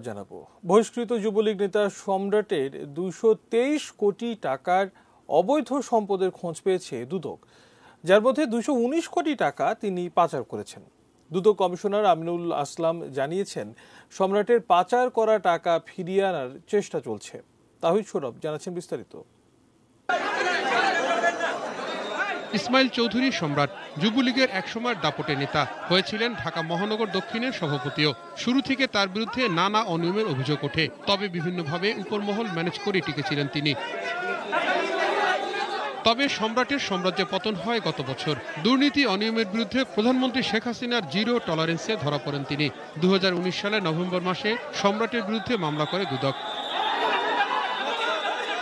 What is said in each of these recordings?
জানাবো বহিষ্কৃত যুবলীগ নেতা সম্রাটের 223 কোটি টাকার অবৈধ সম্পদের খোঁজ পেয়েছে দুদক, যার মধ্যে 219 কোটি টাকা তিনি পাচার করেছেন। দুদক কমিশনার আমিনুল আসলাম জানিয়েছেন, সম্রাটের পাচার করা টাকা ফিরিয়ে আনার চেষ্টা চলছে। তাহিদ সৌরভ জানাচ্ছেন বিস্তারিত। ইসমাইল চৌধুরী সম্রাট যুবলীগের একসময়ের দাপটে নেতা, হয়েছিলেন ঢাকা মহানগর দক্ষিণের সভাপতিও। শুরু থেকে তার বিরুদ্ধে নানা অনিয়মের অভিযোগ ওঠে, তবে বিভিন্নভাবে উপরমহল ম্যানেজ করে টিকেছিলেন তিনি। তবে সম্রাটের সাম্রাজ্যে পতন হয় গত বছর। দুর্নীতি অনিয়মের বিরুদ্ধে প্রধানমন্ত্রী শেখ হাসিনার জিরো টলারেন্সে ধরা পড়েন তিনি। 2019 সালের নভেম্বর মাসে সম্রাটের বিরুদ্ধে মামলা করে দুদক।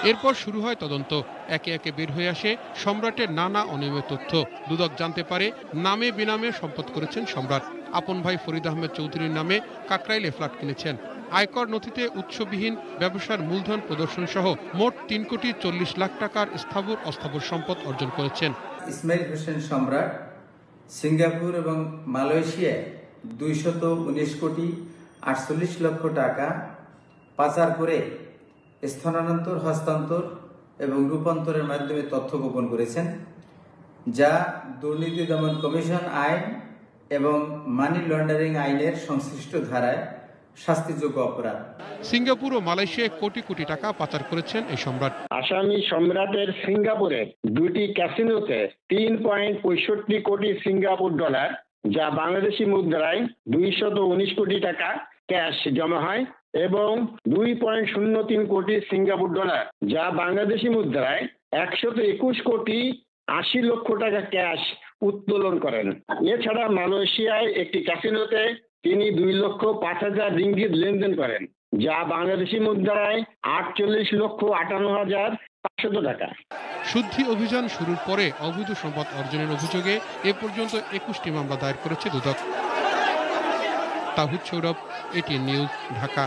এরপর শুরু হয় তদন্ত। একে একে বের হয়ে আসে সম্রাটের নানা অনিয়মের তথ্য। দুদক জানতে পারে, নামে বেনামে সম্পদ করেছেন সম্রাট। আপন ভাই ফরিদ আহমেদ চৌধুরীর নামে কাকরাইলে ফ্ল্যাট কিনেছেন। আয়কর নথিতে উৎসবিহীন ব্যবসার মূলধন প্রদর্শন সহ মোট 3,40 লাখ টাকার স্থাবর অস্থাবর সম্পদ অর্জন করেছেন। ইসমাইল হোসেন সম্রাট সিঙ্গাপুর এবং মালয়েশিয়ায় 219 কোটি 48 লক্ষ টাকা পাচার করে স্থানান্তর, হস্তান্তর এবং রূপান্তরের মাধ্যমে তথ্য গোপন করেছেন, যা দুর্নীতি দমন কমিশন আইন এবং মানি লন্ডারিং আইনের সংশ্লিষ্ট ধারায় শাস্তিযোগ্য অপরাধ। সিঙ্গাপুর ও মালয়েশিয়ায় কোটি কোটি টাকা পাচার করেছেন এই সম্রাট। আসামি সম্রাটের সিঙ্গাপুরের 2টি ক্যাসিনোতে 3.65 কোটি সিঙ্গাপুর ডলার, যা বাংলাদেশি মুদ্রায় 219 কোটি টাকা ক্যাশ জমা হয় এবং 2.03 কোটি সিঙ্গাপুর ডলার, যা বাংলাদেশি মুদ্রায় 121 কোটি 80 লক্ষ টাকা ক্যাশ উত্তোলন করেন। এছাড়া মালয়েশিয়ায় একটি ক্যাসিনোতে তিনি 2,05,000 রিঙ্গিত লেনদেন করেন, যা বাংলাদেশি মুদ্রায় 48,58,500 টাকা। শুদ্ধি অভিযান শুরুর পরে অবৈধ সম্পদ অর্জনের অভিযোগে এ পর্যন্ত 21টি মামলা দায়ের করেছে দুদক। তাহিদ সৌরভ, এটিএন নিউজ, ঢাকা।